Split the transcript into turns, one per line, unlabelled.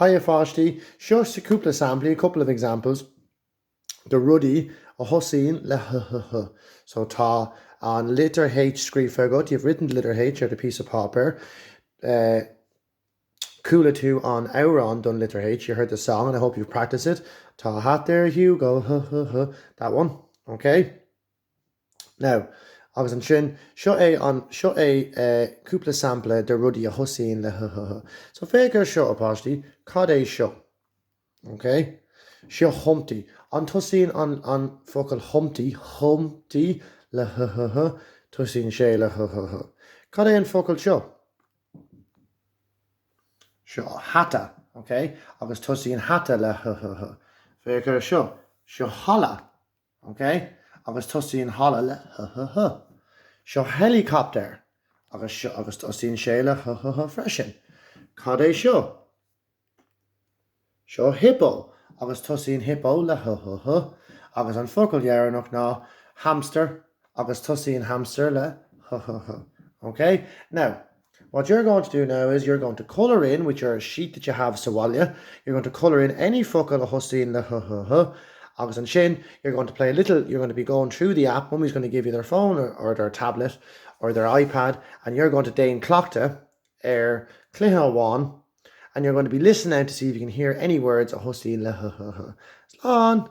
Hiya Fashti, sure sa cúpla sampli, a couple of examples. The ruddy, a thosaíonn le h. So ta on letter H scrífeagat, you've written the letter H out a piece of paper. Coola two on Auron done letter H. You heard the song and I hope you've practiced it. Ta hat there Hugo, that one. Okay. Now, agus an sin, seo é cúpla sampla de rudí a thosaíonn le h. So fégur seo apáistí, cad é seo. Okay? Seo humpty. An thosaíonn an focail humpty le h. Thosaíonn sé le h. Cad é an focail seo? Seo hata, okay? Agus thosaíonn hata le h. Fégur seo holla, okay? Agus thosaíonn holla le h. Seo helicopter, agus thosaíonn sé le h freisin. Cad é seo? Seo hippo, agus thosaíonn hippo le h. Agus an focail dhearannach ná hamster, agus thosaíonn hamster le h. Okay? Now, what you're going to do now is you're going to colour in with your sheet that you have sawalia. You're going to colour in any focail a thosaíonn le h. Agus an sin, you're going to play a little, you're going to be going through the app. Mummy's going to give you their phone or their tablet or their iPad, and you're going to dain clockta cluiche one, and you're going to be listening to see if you can hear any words a thosaíonn le h. Slán.